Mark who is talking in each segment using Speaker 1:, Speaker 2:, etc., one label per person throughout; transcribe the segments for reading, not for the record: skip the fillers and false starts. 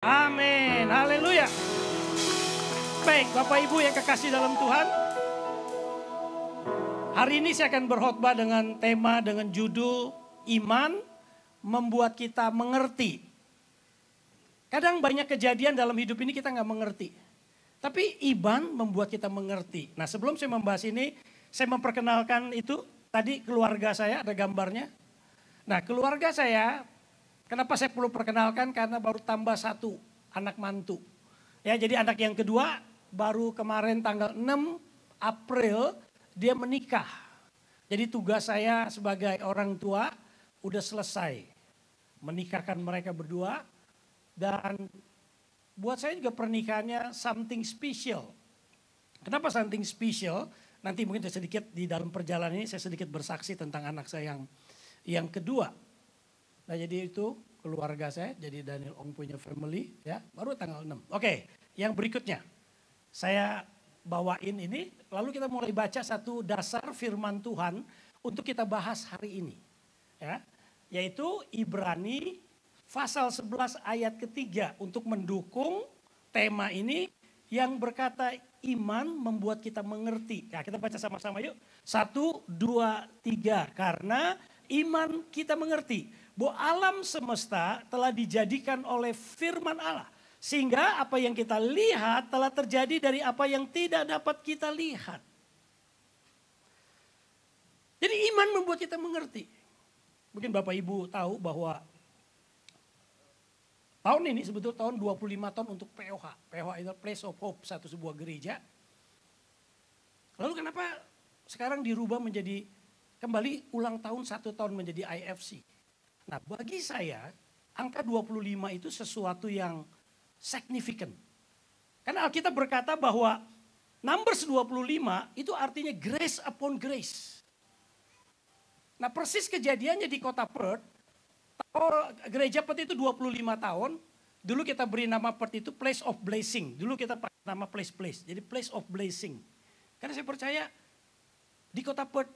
Speaker 1: Amin, haleluya. Baik, Bapak Ibu yang kekasih dalam Tuhan. Hari ini saya akan berkhotbah dengan tema, dengan judul Iman Membuat Kita Mengerti. Kadang banyak kejadian dalam hidup ini kita nggak mengerti. Tapi iman membuat kita mengerti. Nah, sebelum saya membahas ini, saya memperkenalkan itu. Tadi keluarga saya, ada gambarnya. Nah, keluarga saya, kenapa saya perlu perkenalkan? Karena baru tambah satu anak mantu. Ya, jadi anak yang kedua baru kemarin tanggal 6 April dia menikah. Jadi tugas saya sebagai orang tua udah selesai. Menikahkan mereka berdua. Dan buat saya juga pernikahannya something special. Kenapa something special? Nanti mungkin sedikit di dalam perjalanan ini saya sedikit bersaksi tentang anak saya yang kedua. Nah, jadi itu keluarga saya, jadi Daniel Ong punya family ya, baru tanggal 6. Oke, yang berikutnya saya bawain ini, lalu kita mulai baca satu dasar firman Tuhan untuk kita bahas hari ini. Ya, yaitu Ibrani pasal 11 ayat ketiga untuk mendukung tema ini yang berkata iman membuat kita mengerti. Nah, kita baca sama-sama yuk. 1, 2, 3. Karena iman kita mengerti bahwa alam semesta telah dijadikan oleh firman Allah. Sehingga apa yang kita lihat telah terjadi dari apa yang tidak dapat kita lihat. Jadi iman membuat kita mengerti. Mungkin Bapak Ibu tahu bahwa tahun ini sebetulnya tahun 25 tahun untuk POH. POH itu Place of Hope, satu sebuah gereja. Lalu kenapa sekarang dirubah menjadi kembali ulang tahun 1 tahun menjadi IFC. Nah, bagi saya angka 25 itu sesuatu yang signifikan. Karena Alkitab berkata bahwa Numbers 25 itu artinya grace upon grace. Nah, persis kejadiannya di kota Perth. Gereja Perth itu 25 tahun. Dulu kita beri nama Perth itu place of blessing. Dulu kita pakai nama place. Jadi place of blessing. Karena saya percaya di kota Perth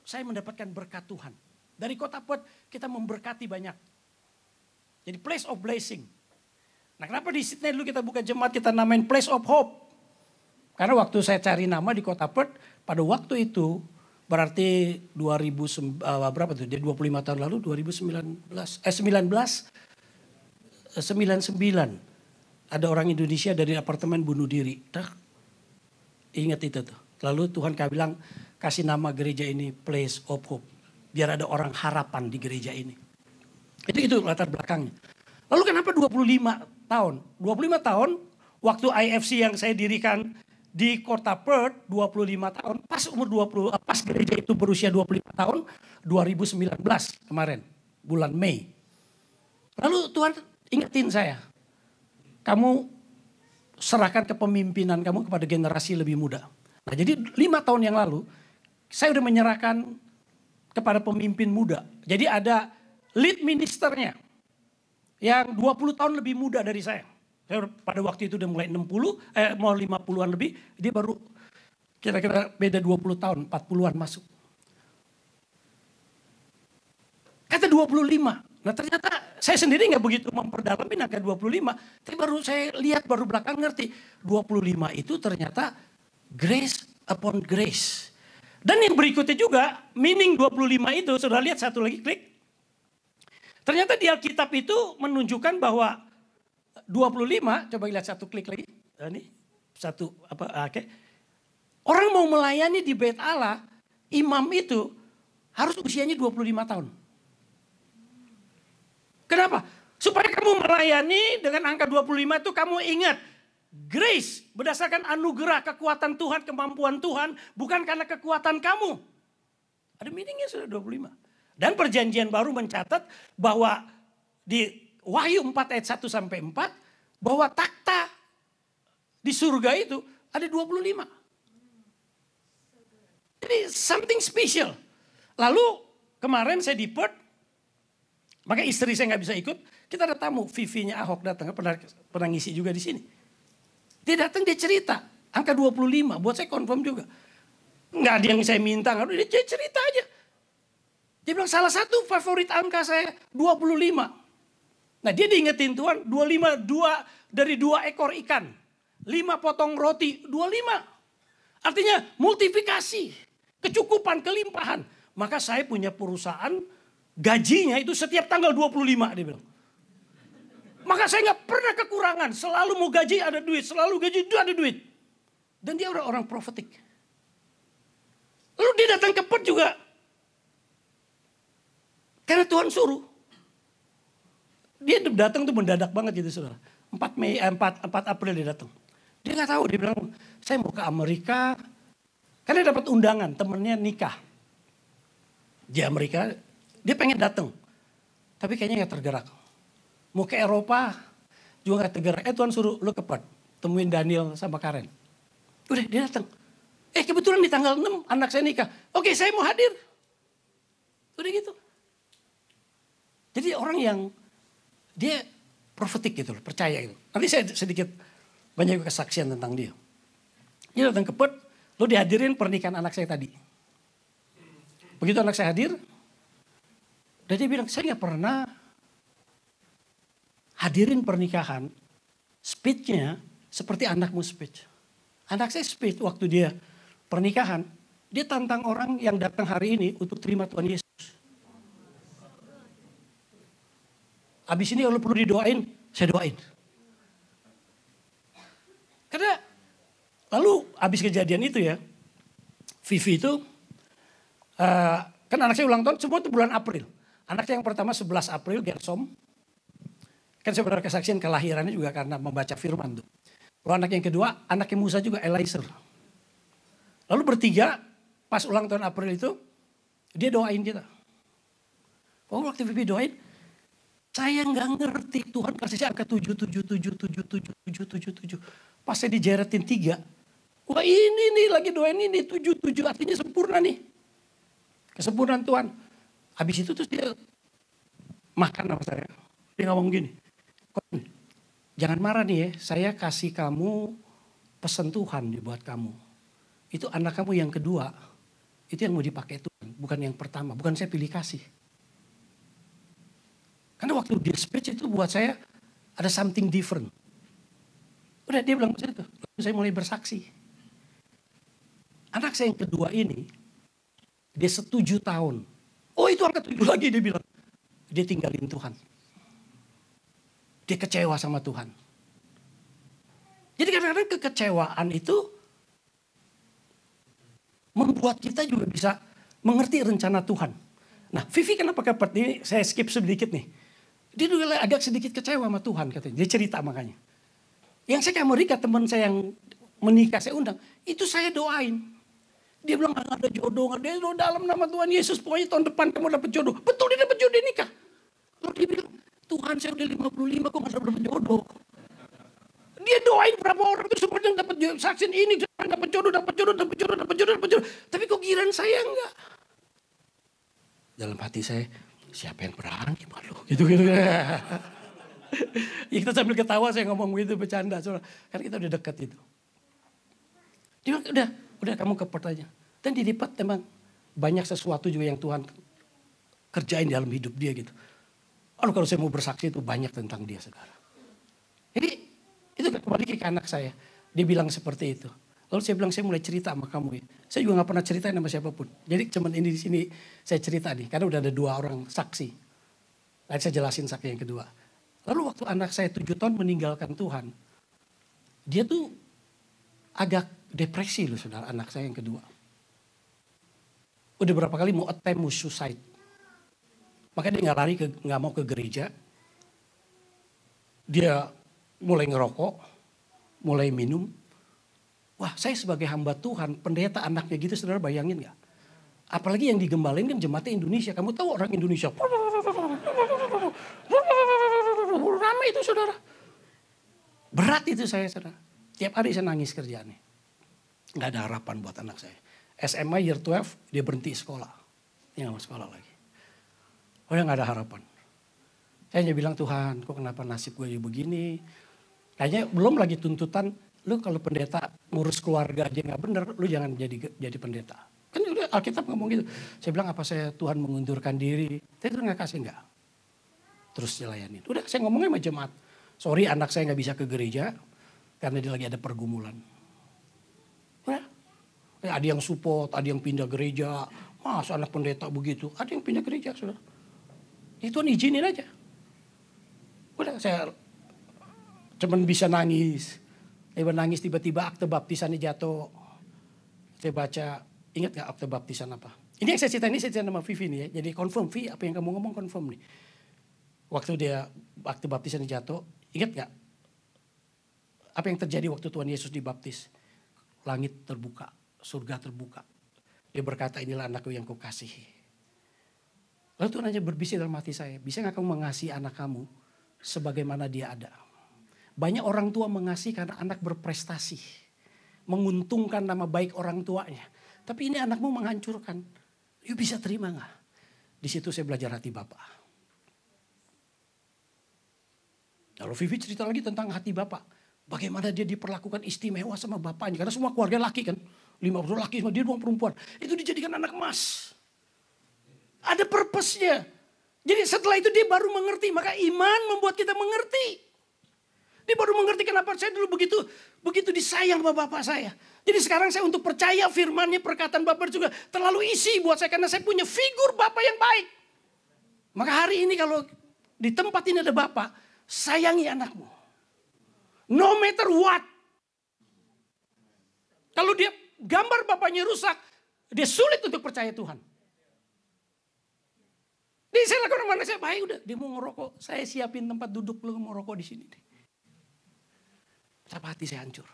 Speaker 1: saya mendapatkan berkat Tuhan. Dari kota Perth kita memberkati banyak. Jadi place of blessing. Nah, kenapa di Sydney dulu kita buka jemaat kita namain place of hope? Karena waktu saya cari nama di kota Perth pada waktu itu berarti 2000 berapa tuh? Dia 25 tahun lalu 1999 ada orang Indonesia dari apartemen bunuh diri. Ingat itu tuh. Lalu Tuhan bilang kasih nama gereja ini Place of Hope. Biar ada orang harapan di gereja ini. Itu latar belakangnya. Lalu kenapa 25 tahun? 25 tahun waktu IFC yang saya dirikan di kota Perth 25 tahun. Pas gereja itu berusia 25 tahun 2019 kemarin. Bulan Mei. Lalu Tuhan ingetin saya. Kamu serahkan kepemimpinan kamu kepada generasi lebih muda. Nah, jadi 5 tahun yang lalu saya udah menyerahkan kepada pemimpin muda. Jadi ada lead ministernya yang 20 tahun lebih muda dari saya. Saya pada waktu itu udah mulai mau 50-an lebih. Dia baru kira-kira beda 20 tahun, 40-an masuk. Kata 25. Nah, ternyata saya sendiri gak begitu memperdalami angka 25. Tapi baru saya lihat, baru belakang ngerti. 25 itu ternyata grace upon grace. Dan yang berikutnya juga, meaning 25 itu, sudah lihat satu lagi, klik. Ternyata di Alkitab itu menunjukkan bahwa 25, coba lihat satu klik lagi. Ini satu oke. Orang mau melayani di Bait Allah, imam itu harus usianya 25 tahun. Kenapa? Supaya kamu melayani dengan angka 25 itu kamu ingat. Grace berdasarkan anugerah kekuatan Tuhan, kemampuan Tuhan. Bukan karena kekuatan kamu. Ada meaningnya sudah 25. Dan perjanjian baru mencatat bahwa di Wahyu 4 ayat 1 sampai 4. Bahwa takhta di surga itu ada 25. Jadi something special. Lalu kemarin saya di Perth. Maka istri saya gak bisa ikut. Kita ada tamu, Vivi-nya Ahok datang. Pernah ngisi juga di sini. Dia datang, dia cerita. Angka 25, buat saya confirm juga. Nggak ada yang saya minta, dia cerita aja. Dia bilang salah satu favorit angka saya 25. Nah dia diingetin Tuhan 25, dari 2 ekor ikan. 5 potong roti, 25. Artinya multiplikasi, kecukupan, kelimpahan. Maka saya punya perusahaan, gajinya itu setiap tanggal 25 dia bilang. Maka saya nggak pernah kekurangan, selalu mau gaji ada duit, selalu gaji itu ada duit. Dan dia orang profetik. Lalu dia datang ke Perth juga. Karena Tuhan suruh. Dia datang tuh mendadak banget gitu saudara. 4 April dia datang. Dia nggak tahu, dia bilang saya mau ke Amerika. Karena dia dapat undangan, temennya nikah. Di Amerika, dia pengen datang. Tapi kayaknya nggak tergerak. Mau ke Eropa, juga nggak tergerak. Tuhan suruh lu ke Perth, temuin Daniel sama Karen. Udah dia datang. Kebetulan di tanggal 6 anak saya nikah. Oke, saya mau hadir. Udah gitu. Jadi orang yang dia profetik gitu loh, percaya gitu. Nanti saya sedikit banyak kesaksian tentang dia. Dia datang ke Perth, lalu dihadirin pernikahan anak saya tadi. Begitu anak saya hadir, dan dia bilang, saya nggak pernah hadirin pernikahan, speech-nya seperti anakmu speech. Anak saya speech waktu dia pernikahan, dia tantang orang yang datang hari ini untuk terima Tuhan Yesus. Habis ini kalau perlu didoain, saya doain. Karena lalu habis kejadian itu ya, Vivi itu, kan anak saya ulang tahun semua itu bulan April. Anak saya yang pertama 11 April, Gersom. Kan saya benar kesaksian kelahirannya juga karena membaca firman tuh. Lalu anak yang kedua, anaknya Musa juga, Eliezer. Lalu bertiga, pas ulang tahun April itu, dia doain kita. Oh waktu Vivi doain, saya nggak ngerti Tuhan kasih saya angka 7. Pas saya dijeretin 3. Wah ini nih lagi doain ini 7 artinya sempurna nih. Kesempurnaan Tuhan. Habis itu terus dia makan sama saya. Dia ngomong gini. Jangan marah nih ya. Saya kasih kamu pesan Tuhan buat kamu. Itu anak kamu yang kedua. Itu yang mau dipakai Tuhan. Bukan yang pertama. Bukan saya pilih kasih. Karena waktu dia speech itu buat saya ada something different. Udah dia bilang begitu. Saya mulai bersaksi. Anak saya yang kedua ini, dia 7 tahun. Oh itu angka 7 lagi dia bilang. Dia tinggalin Tuhan. Dia kecewa sama Tuhan. Jadi kadang-kadang kekecewaan itu membuat kita juga bisa mengerti rencana Tuhan. Nah Vivi kenapa ke Perth ini saya skip sedikit nih. Dia juga agak sedikit kecewa sama Tuhan katanya. Dia cerita makanya. Yang saya ke Amerika teman saya yang menikah saya undang. Itu saya doain. Dia bilang gak ada jodoh. Dia dalam nama Tuhan Yesus. Pokoknya tahun depan kamu dapat jodoh. Betul dia dapat jodoh dia nikah. Lalu dia bilang Tuhan saya udah 55 kok gak dapat jodoh. Dia doain berapa orang itu seperti yang dapat saksian ini. Dapat jodoh. Tapi kok giliran saya enggak. Dalam hati saya. Siapa yang berani malu gitu. Ya kita sambil ketawa saya ngomong gitu bercanda soalnya kan kita udah dekat itu. Dia bilang udah kamu ke Perth aja. Dan di Perth memang banyak sesuatu juga yang Tuhan kerjain dalam hidup dia gitu. Lalu kalau saya mau bersaksi itu banyak tentang dia saudara. Jadi itu kembali ke anak saya. Dia bilang seperti itu. Lalu saya bilang saya mulai cerita sama kamu ya. Saya juga gak pernah ceritain sama siapapun. Jadi cuman ini di sini saya cerita nih. Karena udah ada 2 orang saksi. Lalu saya jelasin saksi yang kedua. Lalu waktu anak saya 7 tahun meninggalkan Tuhan. Dia tuh agak depresi loh saudara anak saya yang kedua. Udah berapa kali mau attempt suicide. Makanya dia gak mau ke gereja. Dia mulai ngerokok. Mulai minum. Wah saya sebagai hamba Tuhan, pendeta anaknya gitu saudara bayangin gak? Apalagi yang digembalain kan jemaatnya Indonesia. Kamu tahu orang Indonesia. Ramai itu saudara. Berat itu saya saudara. Tiap hari saya nangis kerjaannya. Gak ada harapan buat anak saya. SMA year 12 dia berhenti sekolah. Dia gak mau sekolah lagi. Oh ya gak ada harapan. Saya hanya bilang Tuhan kok kenapa nasib gue begini. Kayaknya belum lagi tuntutan. Lu kalau pendeta ngurus keluarga aja gak bener, lu jangan jadi pendeta. Kan udah Alkitab ngomong gitu. Saya bilang apa saya Tuhan mengundurkan diri. Tapi Tuhan gak kasih enggak. terus dilayanin. Udah saya ngomongnya sama jemaat. Sorry anak saya nggak bisa ke gereja karena dia lagi ada pergumulan. Udah. Ada yang support, ada yang pindah gereja. Masa anak pendeta begitu? Ada yang pindah gereja, saudara. Itu izinin aja. Udah saya cuman bisa nangis. Nangis tiba-tiba akte baptisannya jatuh. Saya baca, ingat gak akte baptisan apa? Ini yang saya cerita, ini saya cerita sama Vivi nih ya. Jadi confirm, Vi apa yang kamu ngomong confirm nih. Waktu dia akte baptisannya jatuh, ingat gak? Apa yang terjadi waktu Tuhan Yesus dibaptis? Langit terbuka, surga terbuka. Dia berkata, inilah anakku yang kukasihi. Lalu Tuhan aja berbisik dalam hati saya, bisa gak kamu mengasihi anak kamu sebagaimana dia ada? Banyak orang tua mengasihi karena anak berprestasi. Menguntungkan nama baik orang tuanya. Tapi ini anakmu menghancurkan. You bisa terima gak? Di situ saya belajar hati Bapak. Lalu Vivi cerita lagi tentang hati Bapak. Bagaimana dia diperlakukan istimewa sama bapaknya. Karena semua keluarga laki kan. 50 laki sama dia doang perempuan. Itu dijadikan anak emas. Ada purpose-nya. Jadi setelah itu dia baru mengerti. Maka iman membuat kita mengerti. Dia baru mengerti kenapa saya dulu begitu disayang sama bapak saya. Jadi sekarang saya untuk percaya firmannya, perkataan bapak juga terlalu isi buat saya. Karena saya punya figur bapak yang baik. Maka hari ini kalau di tempat ini ada bapak, sayangi anakmu. No matter what. Kalau dia gambar bapaknya rusak, dia sulit untuk percaya Tuhan. Jadi saya lakukan mana saya baik udah. Dia mau ngerokok, saya siapin tempat duduk lu mau rokok di sini deh. Betapa hati saya hancur.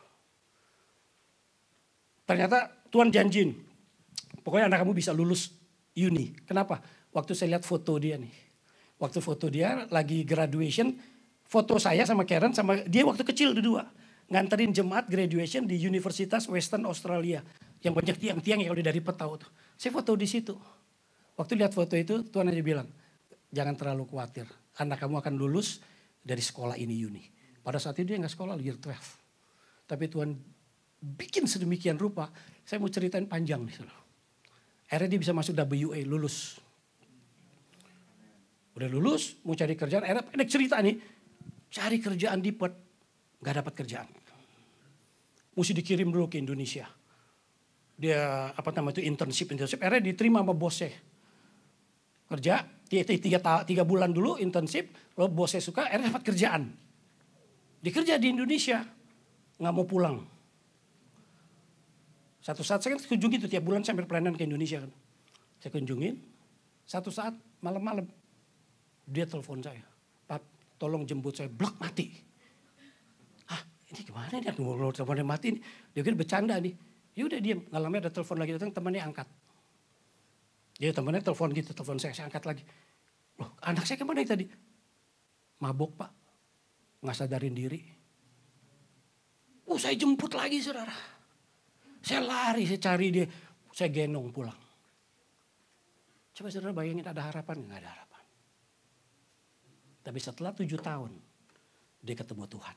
Speaker 1: Ternyata Tuhan janjiin, pokoknya anak kamu bisa lulus uni. Kenapa? Waktu saya lihat foto dia nih. Waktu foto dia lagi graduation, foto saya sama Karen sama dia waktu kecil berdua. Nganterin jemaat graduation di Universitas Western Australia. Yang banyak tiang-tiang yang udah dari petau tuh. Saya foto di situ. Waktu lihat foto itu Tuhan aja bilang, jangan terlalu khawatir. Anak kamu akan lulus dari sekolah ini uni. Pada saat itu dia gak sekolah year 12. Tapi Tuhan bikin sedemikian rupa. Saya mau ceritain panjang nih. Akhirnya dia bisa masuk WA, lulus. Udah lulus, mau cari kerjaan. Akhirnya pendek cerita nih. Cari kerjaan di Perth, gak dapat kerjaan. Mesti dikirim dulu ke Indonesia. Dia internship. Akhirnya diterima sama bosnya. Kerja, 3 bulan dulu internship. Lalu bosnya suka, akhirnya dapat kerjaan. Dia kerja di Indonesia. Gak mau pulang. Satu saat saya kan kunjungi itu tiap bulan saya berpelayanan ke Indonesia kan. Saya kunjungin. Satu saat malam-malam. Dia telepon saya. Pak, tolong jemput saya. Blok mati. Ah, ini gimana nih? Ngobrol teleponnya mati nih. Dia kira bercanda nih. Yaudah diam. Gak lama ada telepon lagi datang. Temannya angkat. Dia temannya telepon gitu. Telepon saya angkat lagi. Loh, anak saya kemana tadi? Mabok pak. Gak sadarin diri. Saya jemput lagi saudara. Saya lari, saya cari dia. Saya gendong pulang. Coba saudara bayangin ada harapan? Gak ada harapan. Tapi setelah 7 tahun. Dia ketemu Tuhan.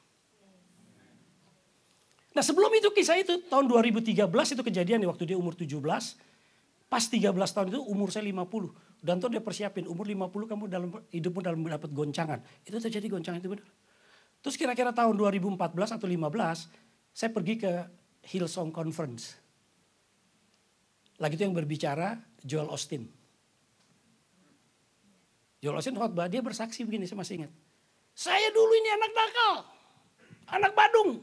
Speaker 1: Nah sebelum itu kisah itu tahun 2013 itu kejadian waktu dia umur 17. Pas 13 tahun itu umur saya 50. Dan tuh dia persiapin umur 50 kamu dalam hidupmu dalam mendapat goncangan. Itu terjadi goncangan itu benar. Terus kira-kira tahun 2014 atau 2015 saya pergi ke Hillsong Conference. Lagi itu yang berbicara Joel Osteen. Joel Osteen khotbah, dia bersaksi begini, saya masih ingat. Saya dulu ini anak nakal, anak badung.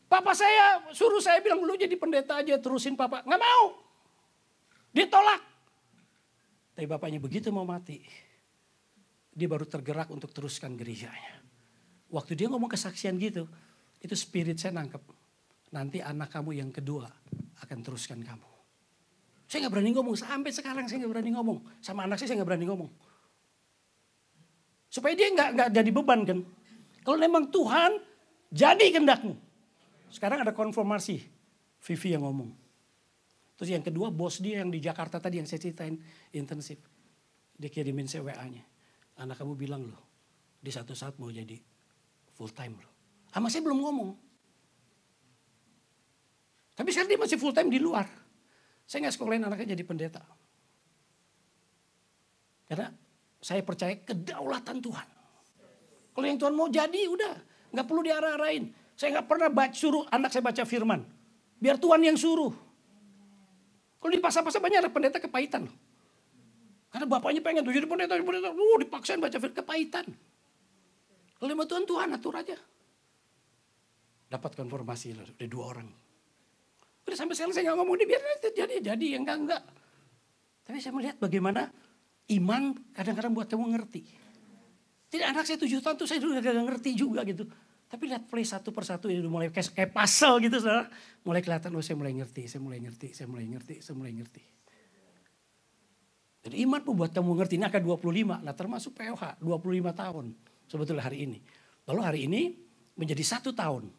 Speaker 1: Papa saya suruh saya bilang, lu jadi pendeta aja terusin papa. Nggak mau. Dia tolak. Tapi bapaknya begitu mau mati. Dia baru tergerak untuk teruskan gerejanya. Waktu dia ngomong kesaksian gitu, itu spirit saya nangkep. Nanti anak kamu yang kedua akan teruskan kamu. Saya gak berani ngomong, sampai sekarang saya gak berani ngomong. Sama anak saya gak berani ngomong. Supaya dia gak jadi beban kan. Kalau memang Tuhan, jadi kehendakmu. Sekarang ada konfirmasi, Vivi yang ngomong. Terus yang kedua bos dia yang di Jakarta tadi yang saya ceritain intensif. Dia kirimin saya WA-nya. Anak kamu bilang loh, di satu saat mau jadi full time loh. Sama saya belum ngomong. Tapi sekarang dia masih full time di luar. Saya gak sekolahin anaknya jadi pendeta. Karena Saya percaya kedaulatan Tuhan. Kalau yang Tuhan mau jadi udah, nggak perlu diarah-arahin. Saya nggak pernah suruh anak saya baca firman. Biar Tuhan yang suruh. Kalau dipaksa-paksa banyak ada pendeta kepahitan. Karena bapaknya pengen tuh jadi pendeta, dipaksain baca firman, kepahitan. Kalau mau Tuhan, Tuhan atur aja. Dapat konfirmasi loh, udah 2 orang. Udah sampai sekarang saya nggak ngomong, biar jadi, enggak. Tapi saya melihat bagaimana iman kadang-kadang buat kamu ngerti. Tidak, anak saya 7 tahun tuh saya juga gak ngerti juga gitu. Tapi lihat play satu persatu ini udah mulai kayak puzzle gitu, saudara. Mulai kelihatan, saya mulai ngerti. Jadi iman membuat kamu ngerti. Ini angka 25, nah termasuk POH 25 tahun sebetulnya hari ini. Lalu hari ini menjadi 1 tahun.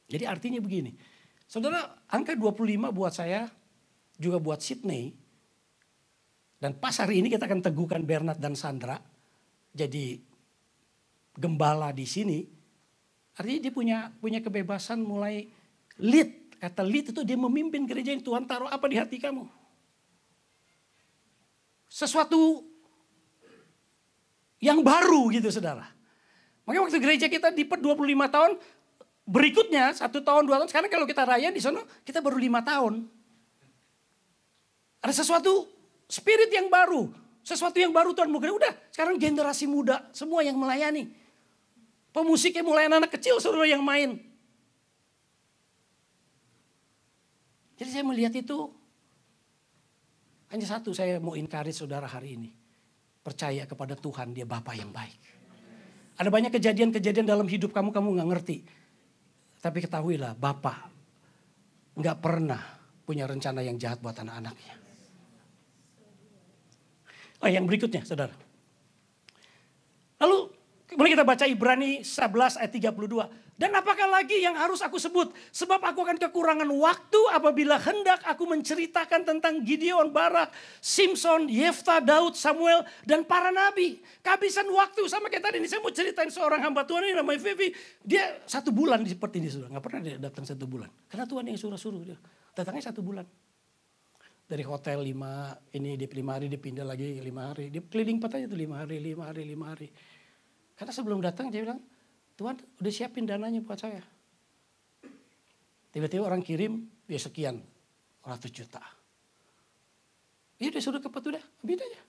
Speaker 1: Jadi artinya begini, saudara, angka 25 buat saya, juga buat Sydney. Dan pas hari ini kita akan teguhkan Bernard dan Sandra jadi gembala di sini. Artinya dia punya kebebasan mulai lead. Kata lead itu dia memimpin gereja yang Tuhan taruh apa di hati kamu. Sesuatu yang baru gitu, saudara. Makanya waktu gereja kita di 25 tahun, berikutnya 1 tahun, 2 tahun. Sekarang kalau kita raya di sana, kita baru 5 tahun. Ada sesuatu spirit yang baru. Sesuatu yang baru Tuhan mau gereja. Udah, sekarang generasi muda semua yang melayani. Pemusiknya mulai anak-anak kecil saudara yang main. Jadi saya melihat itu, hanya satu saya mau encourage saudara hari ini. Percaya kepada Tuhan, dia Bapa yang baik. Ada banyak kejadian-kejadian dalam hidup kamu gak ngerti. Tapi ketahuilah, Bapa gak pernah punya rencana yang jahat buat anak-anaknya. Oh, yang berikutnya, saudara. Lalu, boleh kita baca Ibrani 11 ayat 32. Dan apakah lagi yang harus aku sebut? Sebab aku akan kekurangan waktu apabila hendak aku menceritakan tentang Gideon, Barak, Simpson, Yefta, Daud, Samuel, dan para nabi. Kehabisan waktu sama kayak tadi ini. Saya mau ceritain seorang hamba Tuhan ini namanya Vivi. Dia 1 bulan seperti ini, saudara. Gak pernah dia datang 1 bulan. Karena Tuhan yang suruh-suruh dia. Datangnya 1 bulan. Dari hotel 5 hari dipindah lagi 5 hari. Dia keliling 4 aja tuh 5 hari. Karena sebelum datang dia bilang, Tuhan udah siapin dananya buat saya. Tiba-tiba orang kirim, ya sekian, 100 juta. Ya udah suruh kepet udah, ambil aja.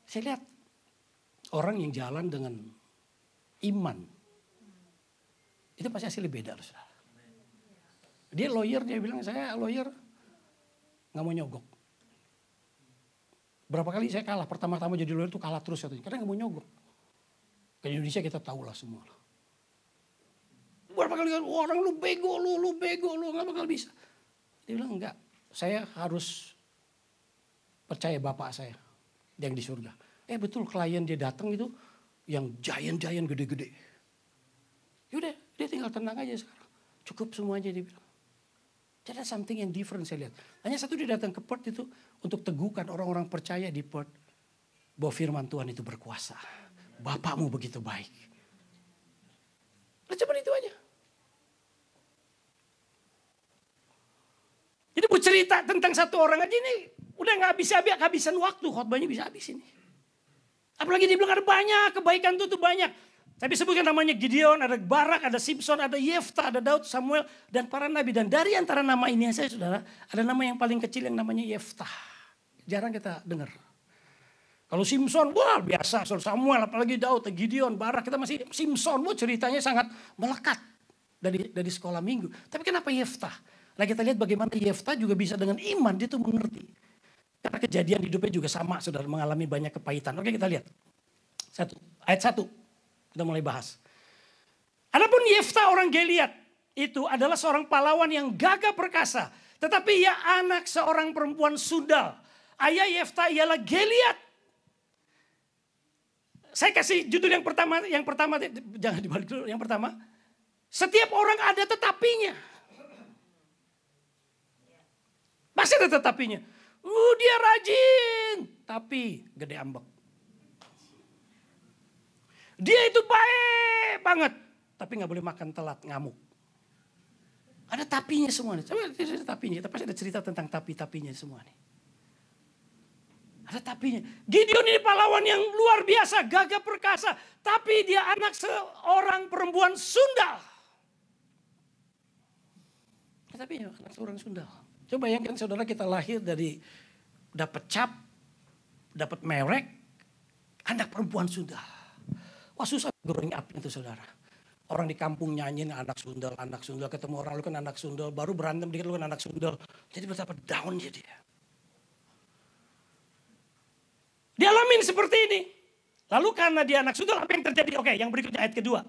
Speaker 1: Saya lihat orang yang jalan dengan iman, itu pasti hasilnya beda, saudara. Dia lawyer, dia bilang saya lawyer gak mau nyogok. Berapa kali saya kalah, pertama-tama jadi lawyer itu kalah terus katanya. Karena gak mau nyogok. Ke Indonesia kita tahu lah semua. Berapa kali orang lu bego, gak bakal bisa. Dia bilang enggak, saya harus percaya Bapak saya yang di surga. Betul klien dia datang itu yang giant gede-gede. Yaudah dia tinggal tenang aja sekarang. Cukup semuanya dia bilang. Jadi ada something yang different saya lihat. Hanya satu dia datang ke Perth itu untuk teguhkan orang-orang percaya di Perth bahwa firman Tuhan itu berkuasa. Bapakmu begitu baik. Nah, cuma itu aja. Jadi mau cerita tentang satu orang aja ini udah gak bisa kehabisan waktu. Khotbahnya bisa habis ini. Apalagi dia bilang ada banyak kebaikan itu banyak. Tapi sebutkan namanya Gideon, ada Barak, ada Simpson, ada Yefta, ada Daud, Samuel, dan para nabi. Dan dari antara nama ini saya saudara, ada nama yang paling kecil yang namanya Yefta. Jarang kita dengar. Kalau Simpson, wah biasa. Samuel, apalagi Daud, Gideon, Barak, kita masih Simpson. Wah ceritanya sangat melekat dari sekolah minggu. Tapi kenapa Yefta? Nah kita lihat bagaimana Yefta juga bisa dengan iman, dia tuh mengerti. Karena kejadian hidupnya juga sama, saudara, mengalami banyak kepahitan. Oke kita lihat. Ayat 1. Kita mulai bahas. Adapun Yefta orang Gilead itu adalah seorang pahlawan yang gagah perkasa. Tetapi ia anak seorang perempuan Sundal. Ayah Yefta ialah Gilead. Saya kasih judul yang pertama jangan dibalik dulu. Yang pertama, setiap orang ada tetapinya. Pasti ada tetapinya. Dia rajin, tapi gede ambek. Dia itu baik banget, tapi gak boleh makan telat, ngamuk. Ada tapinya semua nih. Coba ada tapinya, kita pasti ada cerita tentang tapi-tapinya semua nih. Ada tapinya. Gideon ini pahlawan yang luar biasa, gagah perkasa. Tapi dia anak seorang perempuan sundal. Tapi anak seorang sundal. Coba bayangkan saudara, kita lahir dari dapat cap, dapat merek, anak perempuan sundal. Wah, susah growing up itu saudara. Orang di kampung nyanyiin anak sundal, ketemu orang lu kan anak sundal, baru berantem dikit lu kan anak sundal. Jadi betapa down dia. Dialamin seperti ini. Lalu karena dia anak sundal, apa yang terjadi? Oke, yang berikutnya ayat kedua.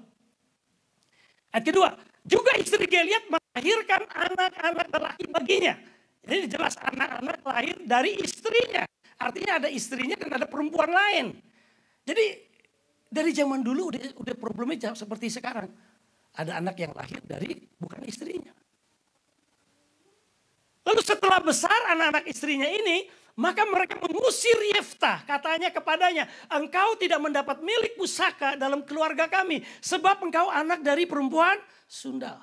Speaker 1: Ayat kedua, juga istri Gilead melahirkan anak-anak lelaki baginya. Jadi jelas anak-anak lahir dari istrinya. Artinya ada istrinya dan ada perempuan lain. Jadi dari zaman dulu udah problemnya seperti sekarang. Ada anak yang lahir dari bukan istrinya. Lalu setelah besar anak-anak istrinya ini, maka mereka mengusir Yeftah. Katanya kepadanya, engkau tidak mendapat milik pusaka dalam keluarga kami. Sebab engkau anak dari perempuan sundal.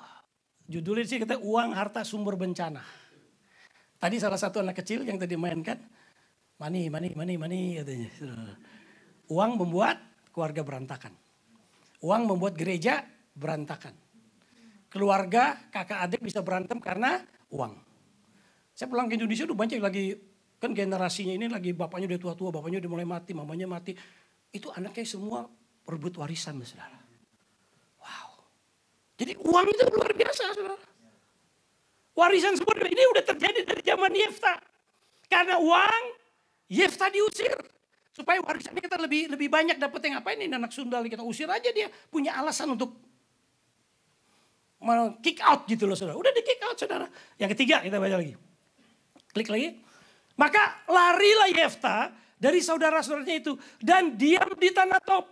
Speaker 1: Judulnya sih kata uang harta sumber bencana. Tadi salah satu anak kecil yang tadi mainkan. Money katanya. Uang membuat keluarga berantakan. Uang membuat gereja berantakan. Keluarga kakak adik bisa berantem karena uang. Saya pulang ke Indonesia udah banyak lagi. Kan generasinya ini lagi bapaknya udah tua-tua, bapaknya udah mulai mati, mamanya mati. Itu anaknya semua perebut warisan, saudara. Wow. Jadi uang itu luar biasa, saudara. Warisan semua ini udah terjadi dari zaman Yeftah. Karena uang, Yeftah diusir. Supaya warisannya kita lebih banyak dapat yang ngapain ini anak sundal, kita usir aja dia. Punya alasan untuk kick out gitu loh, saudara. Udah di kick out, saudara. Yang ketiga kita baca lagi. Klik lagi. Maka larilah Yeftah dari saudara-saudaranya itu dan diam di tanah Tob.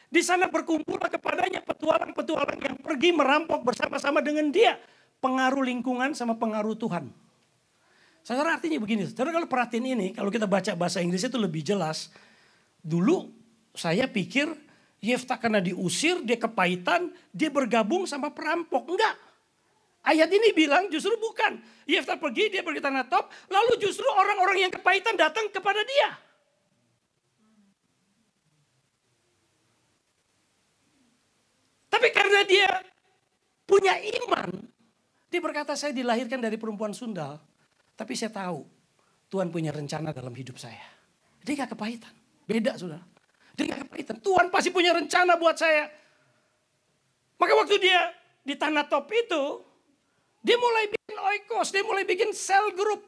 Speaker 1: Di sana berkumpullah kepadanya petualang-petualang yang pergi merampok bersama-sama dengan dia. Pengaruh lingkungan sama pengaruh Tuhan. Saudara, artinya begini, saudara kalau perhatiin ini, kalau kita baca bahasa Inggris itu lebih jelas. Dulu saya pikir Yeftah karena diusir, dia kepahitan, dia bergabung sama perampok. Enggak. Ayat ini bilang justru bukan. Yeftah pergi, dia pergi tanah Tob. Lalu justru orang-orang yang kepahitan datang kepada dia. Tapi karena dia punya iman. Dia berkata, saya dilahirkan dari perempuan sundal. Tapi saya tahu Tuhan punya rencana dalam hidup saya. Dia gak kepahitan. Beda saudara. Dia gak kepahitan. Tuhan pasti punya rencana buat saya. Maka waktu dia di tanah Tob itu. Dia mulai bikin oikos, dia mulai bikin sel grup.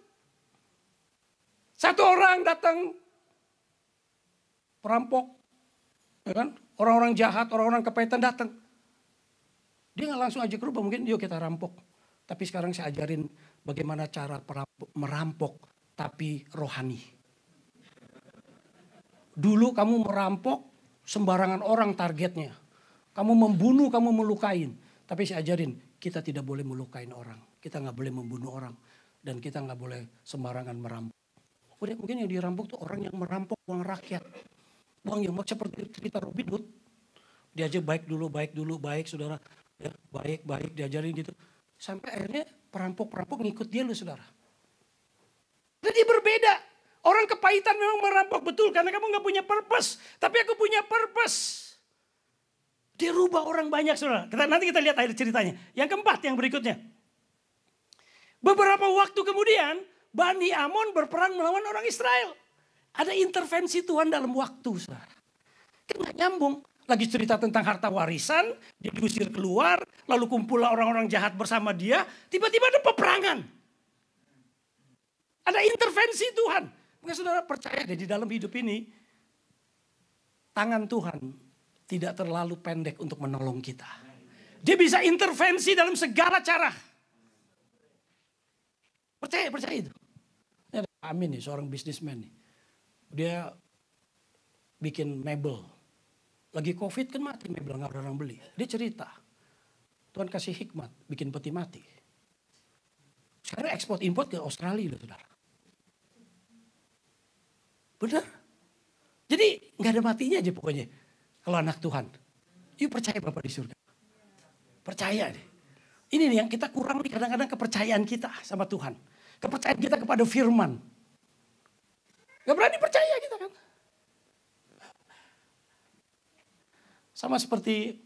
Speaker 1: Satu orang datang perampok, ya kan? Orang-orang jahat, orang-orang kepahitan datang. Dia nggak langsung aja ke rumah, mungkin yuk kita rampok. Tapi sekarang saya ajarin bagaimana cara merampok, tapi rohani. Dulu kamu merampok, sembarangan orang targetnya. Kamu membunuh, kamu melukain. Tapi saya ajarin, kita tidak boleh melukain orang. Kita nggak boleh membunuh orang. Dan kita nggak boleh sembarangan merampok. Udah, mungkin yang dirampok tuh orang yang merampok uang rakyat. Uang yang seperti cerita Robin Hood. Dia aja baik dulu, saudara. Ya, baik, diajarin gitu. Sampai akhirnya perampok-perampok ngikut dia loh, saudara. Jadi berbeda. Orang kepahitan memang merampok betul karena kamu nggak punya purpose. Tapi aku punya purpose. Dia rubah orang banyak, saudara. Nanti kita lihat akhir ceritanya. Yang keempat, yang berikutnya. Beberapa waktu kemudian, Bani Amon berperang melawan orang Israel. Ada intervensi Tuhan dalam waktu, saudara. Kan gak nyambung. Lagi cerita tentang harta warisan, dia diusir keluar, lalu kumpullah orang-orang jahat bersama dia. Tiba-tiba ada peperangan. Ada intervensi Tuhan. Maka saudara percaya deh, di dalam hidup ini, tangan Tuhan tidak terlalu pendek untuk menolong kita. Dia bisa intervensi dalam segala cara. Percaya itu. Ini ada Amin nih, seorang bisnismen nih. Dia bikin mebel. Lagi COVID kan mati mebel, gak ada orang beli. Dia cerita, Tuhan kasih hikmat, bikin peti mati. Sekarang ekspor import ke Australia loh, saudara. Benar. Jadi gak ada matinya aja pokoknya. Kalau anak Tuhan, yuk percaya Bapak di surga. Percaya deh. Ini nih yang kita kurang nih kadang-kadang kepercayaan kita sama Tuhan. Kepercayaan kita kepada firman. Gak berani percaya kita kan. Sama seperti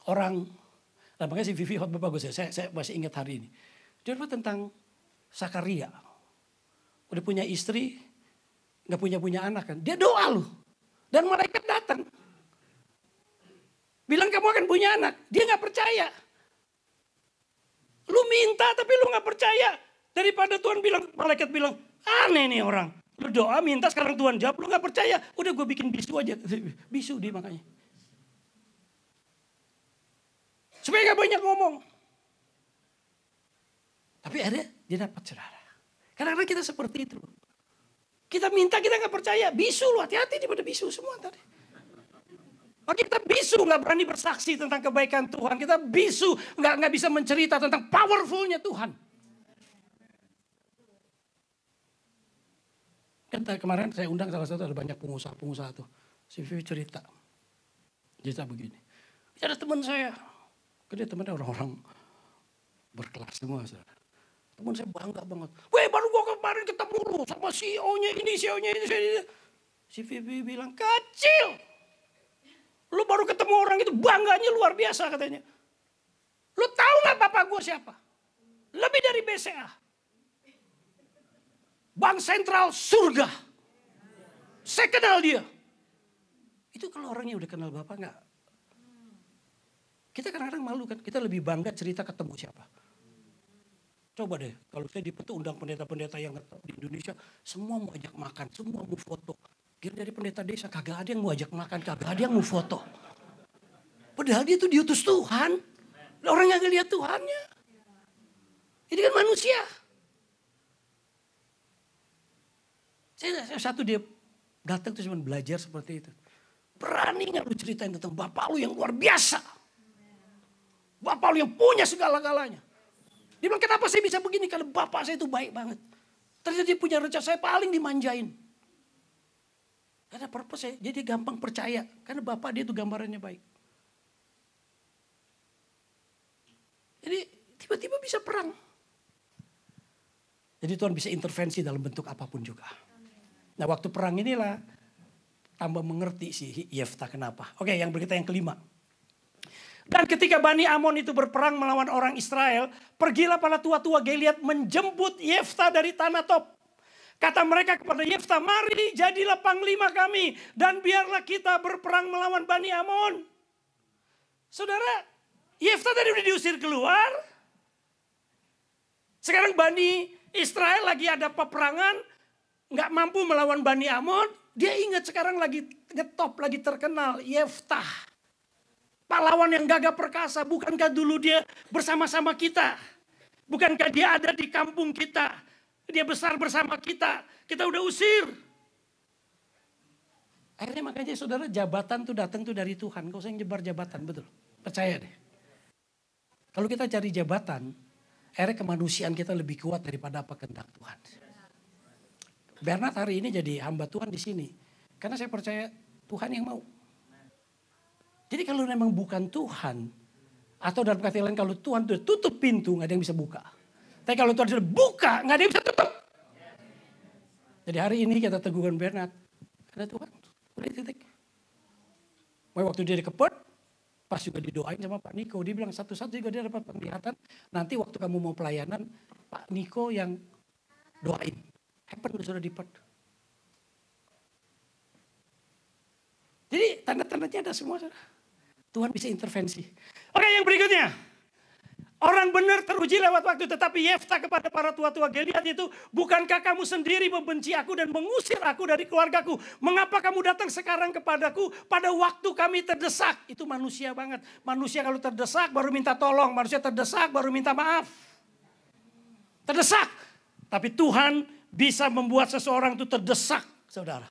Speaker 1: orang, nah makanya si Vivi khotbah bagus ya, saya masih ingat hari ini. Dia khotbah tentang Sakaria. Udah punya istri, gak punya anak kan. Dia doa loh. Dan malaikat datang. Bilang kamu akan punya anak. Dia gak percaya. Lu minta tapi lu gak percaya. Daripada Tuhan bilang, malaikat bilang, aneh nih orang. Lu doa minta sekarang Tuhan jawab, lu gak percaya. Udah gue bikin bisu aja. Bisu dia makanya. Supaya gak banyak ngomong. Tapi akhirnya dia dapat saudara. Kadang-kadang kita seperti itu. Kita minta kita gak percaya. Bisu lu, hati-hati daripada bisu semua tadi. Oke, kita bisu gak berani bersaksi tentang kebaikan Tuhan. Kita bisu gak bisa mencerita tentang powerfulnya Tuhan. Kan kemarin saya undang salah satu, ada banyak pengusaha tuh. Si Vivi cerita begini. Ada teman saya. Dia temannya orang-orang berkelas semua. Saudara. Teman saya bangga banget. Weh, baru gua kemarin ketemu lu sama CEO-nya ini. Si Vivi bilang, kecil. Lu baru ketemu orang itu, bangganya luar biasa katanya. Lu tahu gak bapak gua siapa? Lebih dari BCA. Bank Sentral Surga. Saya kenal dia. Itu kalau orang yang udah kenal bapak gak? Kita kadang-kadang malu kan, kita lebih bangga cerita ketemu siapa. Coba deh, kalau saya undang pendeta-pendeta yang di Indonesia, semua mau ajak makan, semua mau foto. Kira dari pendeta desa, kagak ada yang mau ajak makan, kagak ada yang mau foto. Padahal dia tuh diutus Tuhan. Orang yang ngeliat Tuhannya. Ini kan manusia. Saya satu dia datang tuh cuma belajar seperti itu. Berani gak lu ceritain tentang bapak lu yang luar biasa. Bapak lu yang punya segala-galanya. Dia bilang, kenapa saya bisa begini? Karena bapak saya itu baik banget. Ternyata dia punya rencana, saya paling dimanjain. Karena purpose saya, jadi gampang percaya. Karena bapak dia itu gambarannya baik. Jadi tiba-tiba bisa perang. Jadi Tuhan bisa intervensi dalam bentuk apapun juga. Nah waktu perang inilah tambah mengerti si Yeftah kenapa. Oke, yang berikutnya yang kelima. Dan ketika Bani Amon itu berperang melawan orang Israel, pergilah para tua-tua Gilead menjemput Yeftah dari tanah Top. Kata mereka kepada Yeftah, mari jadilah panglima kami dan biarlah kita berperang melawan Bani Amon. Saudara, Yeftah tadi udah diusir keluar. Sekarang Bani Israel lagi ada peperangan, nggak mampu melawan Bani Amon. Dia ingat sekarang lagi ngetop, lagi terkenal, Yeftah. Pahlawan yang gagah perkasa, bukankah dulu dia bersama-sama kita? Bukankah dia ada di kampung kita? Dia besar bersama kita, kita udah usir. Akhirnya makanya saudara jabatan tuh datang tuh dari Tuhan. Gak usah nyebar jabatan, betul. Percaya deh. Kalau kita cari jabatan, akhirnya kemanusiaan kita lebih kuat daripada apa kehendak Tuhan. Bernard hari ini jadi hamba Tuhan di sini. Karena saya percaya Tuhan yang mau. Jadi kalau memang bukan Tuhan, atau dalam kata lain kalau Tuhan sudah tutup pintu, nggak ada yang bisa buka. Tapi kalau Tuhan sudah buka, nggak ada yang bisa tutup. Jadi hari ini kita teguhkan Bernard, ada Tuhan, udah titik. Waktu dia di Kepot, pas juga didoain sama Pak Niko, dia bilang satu-satu juga dia dapat penglihatan. Nanti waktu kamu mau pelayanan, Pak Niko yang doain. Happen sudah di Perth. Jadi tanda-tandanya ada semua. Tuhan bisa intervensi. Oke, yang berikutnya. Orang benar teruji lewat waktu, tetapi Yeftah kepada para tua-tua Gilead itu, bukankah kamu sendiri membenci aku dan mengusir aku dari keluargaku? Mengapa kamu datang sekarang kepadaku pada waktu kami terdesak? Itu manusia banget. Manusia kalau terdesak baru minta tolong, manusia terdesak baru minta maaf. Terdesak. Tapi Tuhan bisa membuat seseorang itu terdesak, saudara.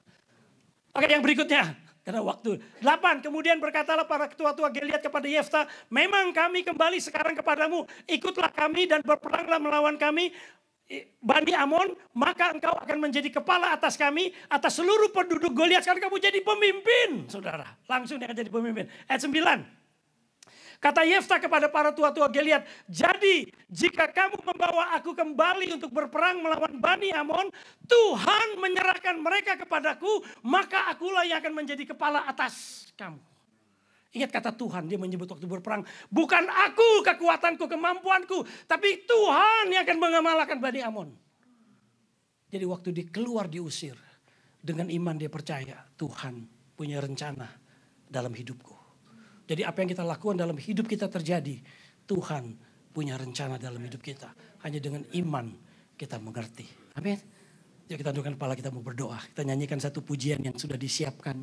Speaker 1: Oke, yang berikutnya. Karena waktu 8, kemudian berkatalah para ketua-tua Gilead kepada Yeftah, memang kami kembali sekarang kepadamu, ikutlah kami dan berperanglah melawan kami, Bani Amon, maka engkau akan menjadi kepala atas kami, atas seluruh penduduk Gilead. Sekarang kamu jadi pemimpin, saudara. Langsung dia akan jadi pemimpin. Ayat 9. Kata Yefta kepada para tua-tua Gilead, jadi jika kamu membawa aku kembali untuk berperang melawan Bani Amon, Tuhan menyerahkan mereka kepadaku, maka akulah yang akan menjadi kepala atas kamu. Ingat kata Tuhan, dia menyebut waktu berperang, bukan aku kekuatanku, kemampuanku, tapi Tuhan yang akan mengalahkan Bani Amon. Jadi waktu dia keluar diusir, dengan iman dia percaya Tuhan punya rencana dalam hidupku. Jadi apa yang kita lakukan dalam hidup kita terjadi, Tuhan punya rencana dalam hidup kita. Hanya dengan iman kita mengerti. Amin. Yuk kita tundukkan kepala, kita mau berdoa. Kita nyanyikan satu pujian yang sudah disiapkan.